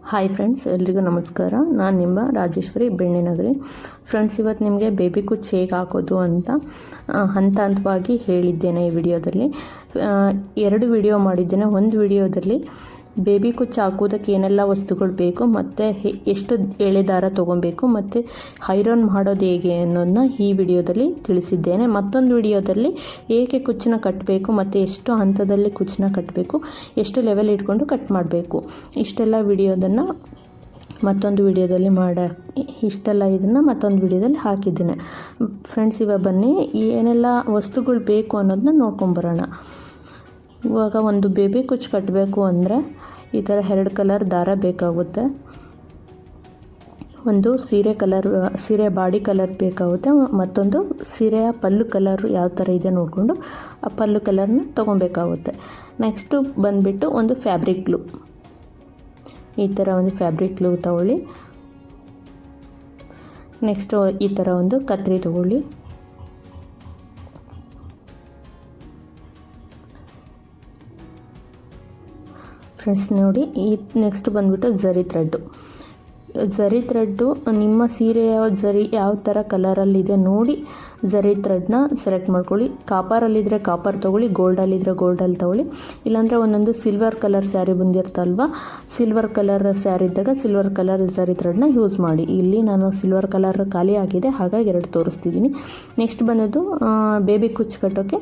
Hi friends, ಎಲ್ರಿಗೂ ನಮಸ್ಕಾರ. ನಾನು ನಿಮ್ಮ ರಾಜೇಶ್ವರಿ ಬೆಣ್ಣೆನಗರಿ. ಫ್ರೆಂಡ್ಸ್, ಇವತ್ತು ನಿಮಗೆ ಬೇಬಿ ಕುಚ್ಚು ಹೇಗೆ ಹಾಕೋದು ಅಂತ ಹಂತ ಹಂತವಾಗಿ ಹೇಳಿದ್ದೇನೆ. ಈ ವಿಡಿಯೋದಲ್ಲಿ 2 ವಿಡಿಯೋ ಮಾಡಿದ್ದೇನೆ. ಒಂದು ವಿಡಿಯೋದಲ್ಲಿ ಬೇಬಿ ಕುಚ್ಚು ಹಾಕೋದಕ್ಕೆ ಏನೆಲ್ಲ ವಸ್ತುಗಳು ಬೇಕು, ಮತ್ತು ಎಷ್ಟು ಎಳೆ ದಾರ ತೊಗೊಬೇಕು, ಮತ್ತು ಐರನ್ ಮಾಡೋದು ಹೇಗೆ ಅನ್ನೋದನ್ನ ಈ ವಿಡಿಯೋದಲ್ಲಿ ತಿಳಿಸಿದ್ದೇನೆ. ಮತ್ತೊಂದು ವಿಡಿಯೋದಲ್ಲಿ ಏಕೆ ಕುಚ್ಚನ್ನ ಕಟ್ಟಬೇಕು, ಮತ್ತು ಎಷ್ಟು ಹಂತದಲ್ಲಿ ಕುಚ್ಚನ್ನ ಕಟ್ಟಬೇಕು, ಎಷ್ಟು ಲೆವೆಲ್ ಇಟ್ಕೊಂಡು ಕಟ್ ಮಾಡಬೇಕು, ಇಷ್ಟೆಲ್ಲ ವಿಡಿಯೋದನ್ನು ಮತ್ತೊಂದು ವಿಡಿಯೋದಲ್ಲಿ ಇದನ್ನು ಮತ್ತೊಂದು ವಿಡಿಯೋದಲ್ಲಿ ಹಾಕಿದ್ದೇನೆ. ಫ್ರೆಂಡ್ಸ್, ಇವಾಗ ಬನ್ನಿ ಏನೆಲ್ಲ ವಸ್ತುಗಳು ಬೇಕು ಅನ್ನೋದನ್ನ ನೋಡ್ಕೊಂಬರೋಣ. ಇವಾಗ ಒಂದು ಬೇಬಿ ಕುಚ್ಚು ಕಟ್ಟಬೇಕು ಅಂದರೆ ಈ ಥರ 2 ಕಲರ್ ದಾರ ಬೇಕಾಗುತ್ತೆ. ಒಂದು ಸೀರೆ ಬಾಡಿ ಕಲರ್ ಬೇಕಾಗುತ್ತೆ, ಮತ್ತೊಂದು ಸೀರೆಯ ಪಲ್ಲು ಕಲರ್ ಯಾವ ಥರ ಇದೆ ನೋಡಿಕೊಂಡು ಆ ಪಲ್ಲು ಕಲರ್ನ ತೊಗೊಬೇಕಾಗುತ್ತೆ. ನೆಕ್ಸ್ಟು ಬಂದುಬಿಟ್ಟು ಒಂದು ಫ್ಯಾಬ್ರಿಕ್ ಗ್ಲೂ. ಈ ಥರ ಒಂದು ಫ್ಯಾಬ್ರಿಕ್ ಗ್ಲೂ ತಗೊಳ್ಳಿ. ನೆಕ್ಸ್ಟು ಈ ಥರ ಒಂದು ಕತ್ರಿ ತಗೊಳ್ಳಿ. ಫ್ರೆಂಡ್ಸ್ ನೋಡಿ, ನೆಕ್ಸ್ಟ್ ಬಂದುಬಿಟ್ಟು ಝರಿ ಥ್ರೆಡ್ಡು ನಿಮ್ಮ ಸೀರೆಯ ಯಾವ ಥರ ಕಲರಲ್ಲಿದೆ ನೋಡಿ ಝರಿ ಥ್ರೆಡ್ನ ಸೆಲೆಕ್ಟ್ ಮಾಡ್ಕೊಳ್ಳಿ. ಕಾಪರಲ್ಲಿದ್ದರೆ ಕಾಪರ್ ತೊಗೊಳ್ಳಿ, ಗೋಲ್ಡಲ್ಲಿದ್ದರೆ ಗೋಲ್ಡಲ್ಲಿ ತೊಗೊಳ್ಳಿ. ಇಲ್ಲಾಂದರೆ ಒಂದೊಂದು ಸಿಲ್ವರ್ ಕಲರ್ ಸ್ಯಾರಿ ಬಂದಿರ್ತಲ್ವ, ಸಿಲ್ವರ್ ಕಲರ್ ಸ್ಯಾರಿ ಇದ್ದಾಗ ಸಿಲ್ವರ್ ಕಲರ್ ಝರಿ ಥ್ರೆಡ್ನ ಯೂಸ್ ಮಾಡಿ. ಇಲ್ಲಿ ನಾನು ಸಿಲ್ವರ್ ಕಲರ್ ಖಾಲಿ ಆಗಿದೆ, ಹಾಗಾಗಿ 2 ತೋರಿಸ್ತಿದ್ದೀನಿ. ನೆಕ್ಸ್ಟ್ ಬಂದದ್ದು ಬೇಬಿ ಕುಚ್ಚು ಕಟ್ಟೋಕ್ಕೆ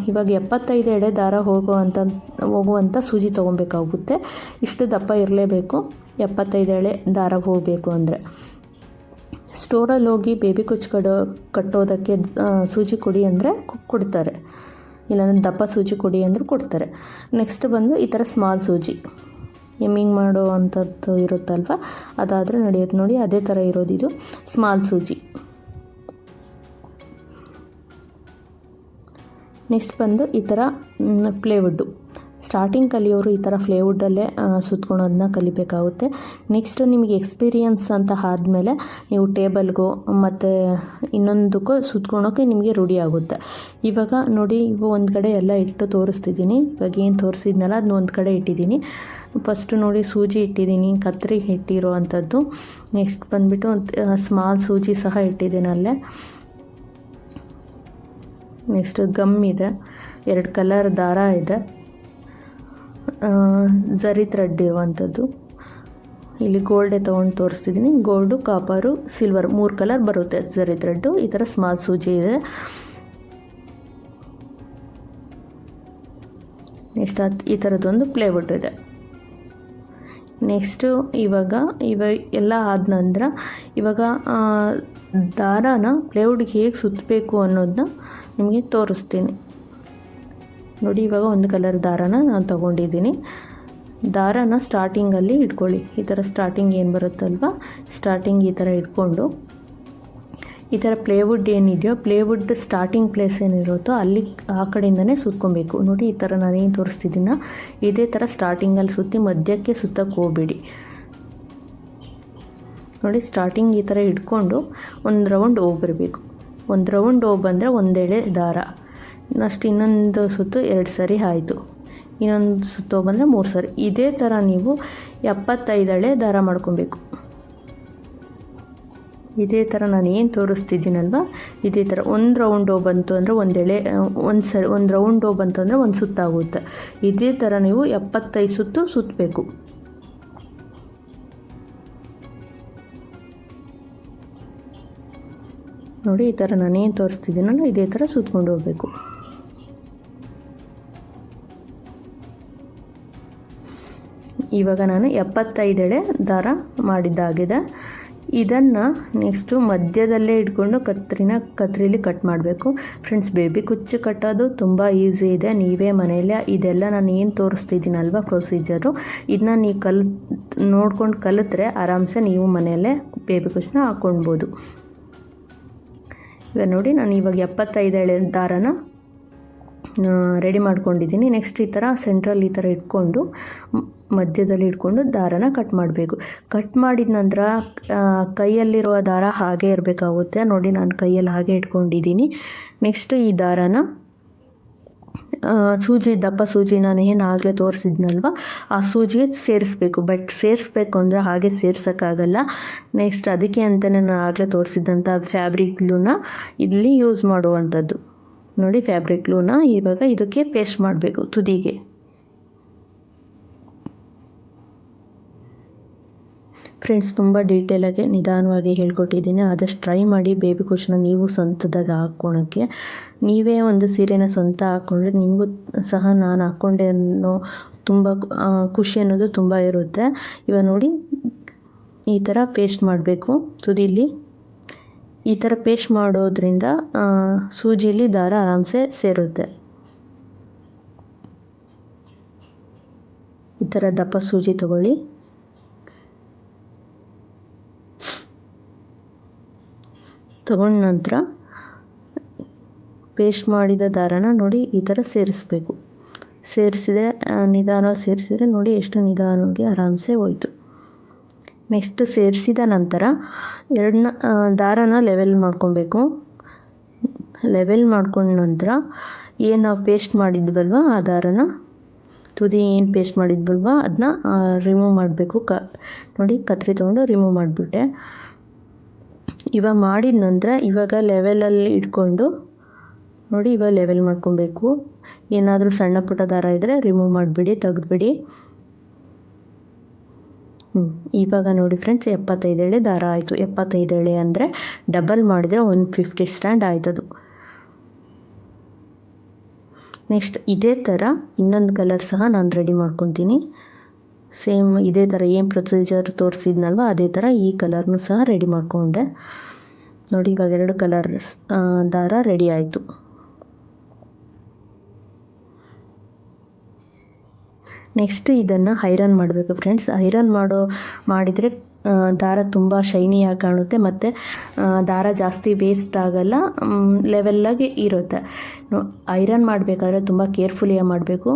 ಇವಾಗ 75 ಎಳೆ ದಾರ ಹೋಗುವಂಥ ಸೂಜಿ ತೊಗೊಬೇಕಾಗುತ್ತೆ. ಇಷ್ಟು ದಪ್ಪ ಇರಲೇಬೇಕು 75 ಎಳೆ ದಾರ ಹೋಗಬೇಕು ಅಂದರೆ. ಸ್ಟೋರಲ್ಲಿ ಹೋಗಿ ಬೇಬಿ ಕುಚ್ಚು ಕಟ್ಟೋದಕ್ಕೆ ಸೂಜಿ ಕೊಡಿ ಅಂದರೆ ಕೊಡ್ತಾರೆ, ಇಲ್ಲಾಂದರೆ ದಪ್ಪ ಸೂಜಿ ಕೊಡಿ ಅಂದರೂ ಕೊಡ್ತಾರೆ. ನೆಕ್ಸ್ಟ್ ಬಂದು ಈ ಥರ ಸ್ಮಾಲ್ ಸೂಜಿ ಎಮ್ಮಿಂಗ್ ಮಾಡೋ ಅಂಥದ್ದು ಇರುತ್ತಲ್ವ, ಅದಾದರೆ ನಡೆಯುತ್ತೆ ನೋಡಿ, ಅದೇ ಥರ ಇರೋದಿದು ಸ್ಮಾಲ್ ಸೂಜಿ. ನೆಕ್ಸ್ಟ್ ಬಂದು ಈ ಥರ ಪ್ಲೇವುಡ್ಡು. ಸ್ಟಾರ್ಟಿಂಗ್ ಕಲಿಯೋರು ಈ ಥರ ಪ್ಲೇವುಡ್ಡಲ್ಲೇ ಸುತ್ಕೊಳೋದನ್ನ ಕಲಿಬೇಕಾಗುತ್ತೆ. ನೆಕ್ಸ್ಟ್ ನಿಮಗೆ ಎಕ್ಸ್ಪೀರಿಯನ್ಸ್ ಅಂತ ಆದಮೇಲೆ ನೀವು ಟೇಬಲ್ಗೋ ಮತ್ತು ಇನ್ನೊಂದಕ್ಕೂ ಸುತ್ಕೊಳೋಕ್ಕೆ ನಿಮಗೆ ರೂಢಿ ಆಗುತ್ತೆ. ಇವಾಗ ನೋಡಿ, ಒಂದು ಕಡೆ ಎಲ್ಲ ಇಟ್ಟು ತೋರಿಸ್ತಿದ್ದೀನಿ. ಇವಾಗ ಏನು ತೋರಿಸಿದ್ನಲ್ಲ ಅದನ್ನ ಒಂದು ಕಡೆ ಇಟ್ಟಿದ್ದೀನಿ. ಫಸ್ಟು ನೋಡಿ, ಸೂಜಿ ಇಟ್ಟಿದ್ದೀನಿ, ಕತ್ರಿ ಇಟ್ಟಿರೋ ಅಂಥದ್ದು. ನೆಕ್ಸ್ಟ್ ಬಂದುಬಿಟ್ಟು ಸ್ಮಾಲ್ ಸೂಜಿ ಸಹ ಇಟ್ಟಿದ್ದೀನಿ ಅಲ್ಲೇ. ನೆಕ್ಸ್ಟ್ ಗಮ್ ಇದೆ, 2 ಕಲರ್ ದಾರ ಇದೆ, ಝರಿ ಥ್ರೆಡ್ ಇರುವಂಥದ್ದು. ಇಲ್ಲಿ ಗೋಲ್ಡೇ ತೊಗೊಂಡು ತೋರಿಸ್ತಿದ್ದೀನಿ. ಗೋಲ್ಡು, ಕಾಪರು, ಸಿಲ್ವರ್ 3 ಕಲರ್ ಬರುತ್ತೆ ಝರಿ ಥ್ರೆಡ್ಡು. ಈ ಥರ ಸ್ಮಾಲ್ ಸೂಜಿ ಇದೆ. ನೆಕ್ಸ್ಟ್ ಈ ಥರದ್ದೊಂದು ಪ್ಲೇವುಡ್ ಇದೆ. ನೆಕ್ಸ್ಟು ಇವಾಗ ಎಲ್ಲ ಆದ ನಂತರ ಇವಾಗ ದಾರಾನ ಪ್ಲೇವುಡ್ಗೆ ಹೇಗೆ ಸುತ್ತಬೇಕು ಅನ್ನೋದನ್ನ ನಿಮಗೆ ತೋರಿಸ್ತೀನಿ ನೋಡಿ. ಇವಾಗ ಒಂದು ಕಲರ್ ದಾರಾನ ನಾನು ತೊಗೊಂಡಿದ್ದೀನಿ. ದಾರಾನ ಸ್ಟಾರ್ಟಿಂಗಲ್ಲಿ ಇಟ್ಕೊಳ್ಳಿ. ಈ ಥರ ಸ್ಟಾರ್ಟಿಂಗ್ ಏನು ಬರುತ್ತಲ್ವ, ಸ್ಟಾರ್ಟಿಂಗ್ ಈ ಥರ ಇಟ್ಕೊಂಡು ಈ ಥರ ಪ್ಲೇವುಡ್ ಏನಿದೆಯೋ, ಪ್ಲೇವುಡ್ ಸ್ಟಾರ್ಟಿಂಗ್ ಪ್ಲೇಸ್ ಏನಿರುತ್ತೋ ಅಲ್ಲಿ ಆ ಕಡೆಯಿಂದನೇ ಸುತ್ಕೊಬೇಕು ನೋಡಿ. ಈ ಥರ ನಾನೇನು ತೋರಿಸ್ತಿದ್ದೀನ ಇದೇ ಥರ ಸ್ಟಾರ್ಟಿಂಗಲ್ಲಿ ಸುತ್ತಿ ಮಧ್ಯಕ್ಕೆ ಸುತ್ತಕ್ಕೆ ಹೋಗಬೇಡಿ ನೋಡಿ. ಸ್ಟಾರ್ಟಿಂಗ್ ಈ ಥರ ಇಟ್ಕೊಂಡು ಒಂದು ರೌಂಡ್ ಹೋಗ್ಬರಬೇಕು. ಒಂದು ರೌಂಡ್ ಹೋಗಿ ಬಂದರೆ 1 ಎಳೆ ದಾರ, ಅಷ್ಟು ಇನ್ನೊಂದು ಸುತ್ತು 2 ಸರಿ ಆಯಿತು, ಇನ್ನೊಂದು ಸುತ್ತು ಬಂದರೆ 3 ಸರಿ. ಇದೇ ಥರ ನೀವು 75 ಎಳೆ ದಾರ ಮಾಡ್ಕೊಬೇಕು. ಇದೇ ಥರ ನಾನು ಏನು ತೋರಿಸ್ತಿದ್ದೀನಲ್ವ, ಇದೇ ಥರ ಒಂದು ರೌಂಡ್ ಹೋಗಿ ಬಂತು ಅಂದರೆ 1 ಎಳೆ, ಒಂದು ರೌಂಡ್ ಹೋಗಿ ಬಂತು ಅಂದರೆ 1 ಸುತ್ತಾಗುತ್ತೆ. ಇದೇ ಥರ ನೀವು 75 ಸುತ್ತು ಸುತ್ತಬೇಕು. ನೋಡಿ, ಈ ಥರ ನಾನೇನು ತೋರಿಸ್ತಿದ್ದೀನಲ್ಲ ಇದೇ ಥರ ಸುತ್ಕೊಂಡು ಹೋಗಬೇಕು. ಇವಾಗ ನಾನು 75 ಎಳೆ ದಾರ ಮಾಡಿದ್ದಾಗಿದೆ. ಇದನ್ನು ನೆಕ್ಸ್ಟು ಮಧ್ಯದಲ್ಲೇ ಇಟ್ಕೊಂಡು ಕತ್ರಿಲಿ ಕಟ್ ಮಾಡಬೇಕು. ಫ್ರೆಂಡ್ಸ್, ಬೇಬಿ ಕುಚ್ಚು ಕಟ್ಟೋದು ತುಂಬ ಈಸಿ ಇದೆ. ನೀವೇ ಮನೆಯಲ್ಲೇ ಇದೆಲ್ಲ ನಾನು ಏನು ತೋರಿಸ್ತಿದ್ದೀನಲ್ವ ಪ್ರೊಸೀಜರು, ಇದನ್ನ ನೀವು ನೋಡ್ಕೊಂಡು ಕಲಿತ್ರೆ ಆರಾಮ್ಸೆ ನೀವು ಮನೆಯಲ್ಲೇ ಬೇಬಿ ಕುಚ್ಚನ್ನ ಹಾಕ್ಕೊಳ್ಬೋದು. ಇವಾಗ ನೋಡಿ, ನಾನು ಇವಾಗ 75 ಎಳೆ ದಾರನ ರೆಡಿ ಮಾಡ್ಕೊಂಡಿದ್ದೀನಿ. ನೆಕ್ಸ್ಟ್ ಈ ಥರ ಸೆಂಟ್ರಲ್ಲಿ ಈ ಥರ ಇಟ್ಕೊಂಡು ಮಧ್ಯದಲ್ಲಿ ಇಟ್ಕೊಂಡು ದಾರನ ಕಟ್ ಮಾಡಬೇಕು. ಕಟ್ ಮಾಡಿದ ನಂತರ ಕೈಯಲ್ಲಿರುವ ದಾರ ಹಾಗೆ ಇರಬೇಕಾಗುತ್ತೆ ನೋಡಿ. ನಾನು ಕೈಯಲ್ಲಿ ಹಾಗೆ ಇಟ್ಕೊಂಡಿದ್ದೀನಿ. ನೆಕ್ಸ್ಟ್ ಈ ದಾರನ ಸೂಜಿ ದಪ್ಪ ಸೂಜಿ ನಾನು ಏನು ಆಗಲೇ ತೋರಿಸಿದ್ನಲ್ವ ಆ ಸೂಜಿಗೆ ಸೇರಿಸ್ಬೇಕು. ಬಟ್ ಸೇರಿಸ್ಬೇಕು ಅಂದರೆ ಹಾಗೆ ಸೇರ್ಸೋಕ್ಕಾಗಲ್ಲ. ನೆಕ್ಸ್ಟ್ ಅದಕ್ಕೆ ಅಂತಲೇ ನಾನು ಆಗಲೇ ತೋರಿಸಿದ್ದಂಥ ಫ್ಯಾಬ್ರಿಕ್ ಗ್ಲೂನ ಇಲ್ಲಿ ಯೂಸ್ ಮಾಡುವಂಥದ್ದು. ನೋಡಿ, ಫ್ಯಾಬ್ರಿಕ್ ಗ್ಲೂನ ಇವಾಗ ಇದಕ್ಕೆ ಪೇಸ್ಟ್ ಮಾಡಬೇಕು ತುದಿಗೆ. ಫ್ರೆಂಡ್ಸ್, ತುಂಬ ಡೀಟೇಲಾಗಿ ನಿಧಾನವಾಗಿ ಹೇಳ್ಕೊಟ್ಟಿದ್ದೀನಿ. ಆದಷ್ಟು ಟ್ರೈ ಮಾಡಿ ಬೇಬಿ ಕುಚ್ಚನ್ನ ನೀವು ಸ್ವಂತದಾಗ ಹಾಕ್ಕೊಳಕ್ಕೆ. ನೀವೇ ಒಂದು ಸೀರೆನ ಸ್ವಂತ ಹಾಕ್ಕೊಂಡ್ರೆ ನಿಮಗೂ ಸಹ ನಾನು ಹಾಕ್ಕೊಂಡೆ ಅನ್ನೋ ತುಂಬ ಖುಷಿ ಅನ್ನೋದು ತುಂಬ ಇರುತ್ತೆ. ಇವಾಗ ನೋಡಿ, ಈ ಥರ ಪೇಸ್ಟ್ ಮಾಡಬೇಕು ತುದಿಲಿ. ಈ ಥರ ಪೇಸ್ಟ್ ಮಾಡೋದ್ರಿಂದ ಸೂಜಿಲಿ ದಾರ ಆರಾಮ್ಸೆ ಸೇರುತ್ತೆ. ಈ ಥರ ದಪ್ಪ ಸೂಜಿ ತಗೊಳ್ಳಿ. ತಗೊಂಡ ನಂತರ ಪೇಸ್ಟ್ ಮಾಡಿದ ದಾರನ ನೋಡಿ ಈ ಥರ ಸೇರಿಸ್ಬೇಕು. ಸೇರಿಸಿದರೆ ನಿಧಾನವಾಗಿ ಸೇರಿಸಿದರೆ ನೋಡಿ ಎಷ್ಟು ನಿಧಾನವಾಗಿ ಆರಾಮ್ಸೆ ಹೋಯ್ತು. ನೆಕ್ಸ್ಟ್ ಸೇರಿಸಿದ ನಂತರ ದಾರನ ಲೆವೆಲ್ ಮಾಡ್ಕೊಬೇಕು. ಲೆವೆಲ್ ಮಾಡ್ಕೊಂಡ ನಂತರ ಏನು ನಾವು ಪೇಸ್ಟ್ ಮಾಡಿದ್ವಲ್ವ ಆ ದಾರನ ತುದಿ ಏನು ಪೇಸ್ಟ್ ಮಾಡಿದ್ವಲ್ವ ಅದನ್ನ ರಿಮೂವ್ ಮಾಡಬೇಕು. ನೋಡಿ, ಕತ್ರಿ ತೊಗೊಂಡು ರಿಮೂವ್ ಮಾಡಿಬಿಟ್ಟೆ. ಇವಾಗ ಮಾಡಿದ ನಂತರ ಇವಾಗ ಲೆವೆಲಲ್ಲಿ ಇಟ್ಕೊಂಡು ನೋಡಿ, ಇವಾಗ ಲೆವೆಲ್ ಮಾಡ್ಕೊಬೇಕು. ಏನಾದರೂ ಸಣ್ಣ ಪುಟ್ಟ ದಾರ ಇದ್ದರೆ ರಿಮೂವ್ ಮಾಡಿಬಿಡಿ, ತೆಗೆದುಬಿಡಿ. ಇವಾಗ ನೋಡಿ ಫ್ರೆಂಡ್ಸ್, 75 ಎಳೆ ದಾರ ಆಯಿತು. 75 ಎಳೆ ಅಂದರೆ ಡಬಲ್ ಮಾಡಿದರೆ 150 ಸ್ಟ್ಯಾಂಡ್ ಆಯ್ತದು. ನೆಕ್ಸ್ಟ್ ಇದೇ ಥರ ಇನ್ನೊಂದು ಕಲರ್ ಸಹ ನಾನು ರೆಡಿ ಮಾಡ್ಕೊತೀನಿ. ಸೇಮ್ ಇದೇ ಥರ ಏನು ಪ್ರೊಸೀಜರ್ ತೋರಿಸಿದ್ನಲ್ವ ಅದೇ ಥರ ಈ ಕಲರ್ನೂ ಸಹ ರೆಡಿ ಮಾಡಿಕೊಂಡೆ. ನೋಡಿ, ಇವಾಗ 2 ಕಲರ್ ದಾರ ರೆಡಿ ಆಯಿತು. ನೆಕ್ಸ್ಟ್ ಇದನ್ನು ಐರನ್ ಮಾಡಬೇಕು ಫ್ರೆಂಡ್ಸ್. ಐರನ್ ಮಾಡಿದರೆ ದಾರ ತುಂಬ ಶೈನಿಯಾಗಿ ಕಾಣುತ್ತೆ ಮತ್ತು ದಾರ ಜಾಸ್ತಿ ವೇಸ್ಟ್ ಆಗಲ್ಲ, ಲೆವೆಲ್ಲಾಗಿ ಇರುತ್ತೆ. ಐರನ್ ಮಾಡಬೇಕಾದ್ರೆ ತುಂಬ ಕೇರ್ಫುಲಿಯಾಗಿ ಮಾಡಬೇಕು.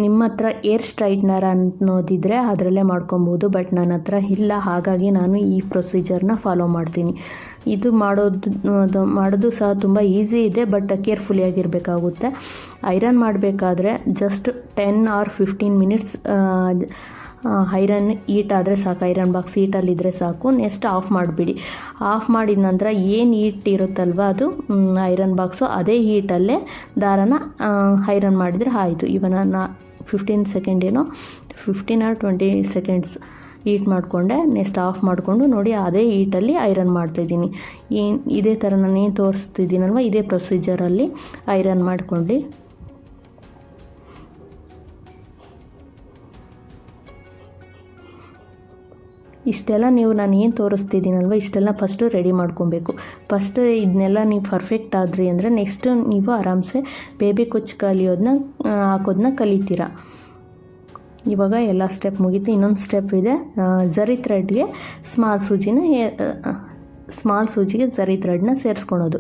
ನಿಮ್ಮ ಹತ್ರ ಏರ್ ಸ್ಟ್ರೈಟ್ನರ್ ಅನ್ನೋದಿದ್ದರೆ ಅದರಲ್ಲೇ ಮಾಡ್ಕೊಬೋದು. ಬಟ್ ನನ್ನ ಹತ್ರ ಇಲ್ಲ, ಹಾಗಾಗಿ ನಾನು ಈ ಪ್ರೊಸೀಜರ್ನ ಫಾಲೋ ಮಾಡ್ತೀನಿ. ಇದು ಮಾಡೋದು ಸಹ ತುಂಬ ಈಸಿ ಇದೆ, ಬಟ್ ಕೇರ್ಫುಲಿಯಾಗಿರಬೇಕಾಗುತ್ತೆ. ಐರನ್ ಮಾಡಬೇಕಾದ್ರೆ just 10 or 15 minutes iron heat ಆದರೆ ಸಾಕು. ಐರನ್ ಬಾಕ್ಸ್ ಹೀಟಲ್ಲಿದ್ದರೆ ಸಾಕು. ನೆಕ್ಸ್ಟ್ ಆಫ್ ಮಾಡಿಬಿಡಿ. ಆಫ್ ಮಾಡಿದ ನಂತರ ಏನು ಹೀಟ್ ಇರುತ್ತಲ್ವ ಅದು ಐರನ್ ಬಾಕ್ಸು, ಅದೇ ಹೀಟಲ್ಲೇ ದಾರನ ಐರನ್ ಮಾಡಿದರೆ ಆಯಿತು. ಇವಾಗ ನಾನು 15 ಸೆಕೆಂಡ್ ಏನೋ 15 or 20 ಸೆಕೆಂಡ್ಸ್ ಹೀಟ್ ಮಾಡಿಕೊಂಡೆ. ನೆಕ್ಸ್ಟ್ ಆಫ್ ಮಾಡಿಕೊಂಡು ನೋಡಿ ಅದೇ ಹೀಟಲ್ಲಿ ಐರನ್ ಮಾಡ್ತಾಯಿದ್ದೀನಿ. ಇದೇ ಥರ ನಾನು ಏನು ತೋರಿಸ್ತಿದ್ದೀನಲ್ವ ಇದೇ ಪ್ರೊಸೀಜರಲ್ಲಿ ಐರನ್ ಮಾಡ್ಕೊಂಡು ಇಷ್ಟೆಲ್ಲ ನಾನು ಏನು ತೋರಿಸ್ತಿದ್ದೀನಲ್ವ ಇಷ್ಟೆಲ್ಲ ಫಸ್ಟು ರೆಡಿ ಮಾಡ್ಕೊಬೇಕು. ಫಸ್ಟ್ ಇದನ್ನೆಲ್ಲ ನೀವು ಪರ್ಫೆಕ್ಟ್ ಆದ್ರಿ ಅಂದರೆ ನೆಕ್ಸ್ಟ್ ನೀವು ಆರಾಮ್ಸೆ ಬೇಬಿ ಕುಚ್ಚು ಹಾಕೋದನ್ನ ಕಲಿತೀರಾ. ಇವಾಗ ಎಲ್ಲ ಸ್ಟೆಪ್ ಮುಗೀತು. ಇನ್ನೊಂದು ಸ್ಟೆಪ್ ಇದೆ, ಝರಿ ಥ್ರೆಡ್ಗೆ ಸ್ಮಾಲ್ ಸೂಜಿಗೆ ಝರಿ ಥ್ರೆಡ್ನ ಸೇರಿಸ್ಕೊಳೋದು.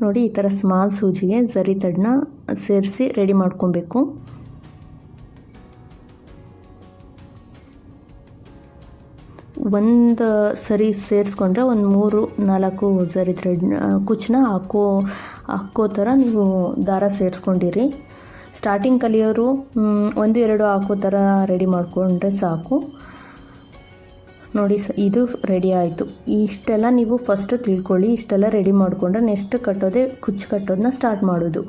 ನೋಡಿ, ಈ ಥರ ಸ್ಮಾಲ್ ಸೂಜಿಗೆ ಝರಿ ಥ್ರೆಡ್ನ ಸೇರಿಸಿ ರೆಡಿ ಮಾಡ್ಕೊಬೇಕು. ಒಂದು ಸರಿ ಸೇರಿಸ್ಕೊಂಡ್ರೆ ಒಂದು 3-4 ಝರಿ ಥ್ರೆಡ್ ಕುಚ್ಚನ್ನ ಹಾಕೋ ಥರ ನೀವು ದಾರ ಸೇರಿಸ್ಕೊಂಡಿರಿ. ಸ್ಟಾರ್ಟಿಂಗ್ ಕಲಿಯೋರು 1-2 ಹಾಕೋ ಥರ ರೆಡಿ ಮಾಡಿಕೊಂಡ್ರೆ ಸಾಕು. ನೋಡಿ, ಇದು ರೆಡಿ ಆಯಿತು. ಇಷ್ಟೆಲ್ಲ ನೀವು ಫಸ್ಟು ತಿಳ್ಕೊಳ್ಳಿ. ಇಷ್ಟೆಲ್ಲ ರೆಡಿ ಮಾಡಿಕೊಂಡ್ರೆ ನೆಕ್ಸ್ಟ್ ಕುಚ್ಚು ಕಟ್ಟೋದನ್ನ ಸ್ಟಾರ್ಟ್ ಮಾಡೋದು.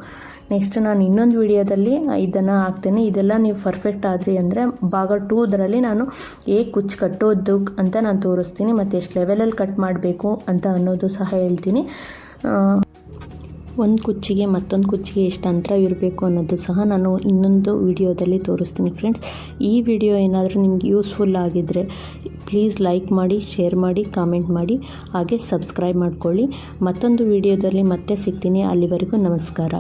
ನೆಕ್ಸ್ಟ್ ನಾನು ಇನ್ನೊಂದು ವಿಡಿಯೋದಲ್ಲಿ ಇದನ್ನು ಹಾಕ್ತೇನೆ. ಇದೆಲ್ಲ ನೀವು ಪರ್ಫೆಕ್ಟ್ ಆದ್ರಿ ಅಂದರೆ ಭಾಗ 2 ನಾನು ಹೇಗೆ ಕುಚ್ಚು ಕಟ್ಟೋದು ಅಂತ ನಾನು ತೋರಿಸ್ತೀನಿ. ಮತ್ತು ಎಷ್ಟು ಲೆವೆಲಲ್ಲಿ ಕಟ್ ಮಾಡಬೇಕು ಅಂತ ಅನ್ನೋದು ಸಹ ಹೇಳ್ತೀನಿ. ಒಂದು ಕುಚ್ಚಿಗೆ ಮತ್ತೊಂದು ಕುಚ್ಚಿಗೆ ಎಷ್ಟು ಅಂತರ ಇರಬೇಕು ಅನ್ನೋದು ಸಹ ನಾನು ಇನ್ನೊಂದು ವಿಡಿಯೋದಲ್ಲಿ ತೋರಿಸ್ತೀನಿ ಫ್ರೆಂಡ್ಸ್. ಈ ವಿಡಿಯೋ ಏನಾದರೂ ನಿಮ್ಗೆ ಯೂಸ್ಫುಲ್ ಆಗಿದ್ದರೆ ಪ್ಲೀಸ್ ಲೈಕ್ ಮಾಡಿ, ಶೇರ್ ಮಾಡಿ, ಕಾಮೆಂಟ್ ಮಾಡಿ, ಹಾಗೆ ಸಬ್ಸ್ಕ್ರೈಬ್ ಮಾಡ್ಕೊಳ್ಳಿ. ಮತ್ತೊಂದು ವಿಡಿಯೋದಲ್ಲಿ ಮತ್ತೆ ಸಿಗ್ತೀನಿ. ಅಲ್ಲಿವರೆಗೂ ನಮಸ್ಕಾರ.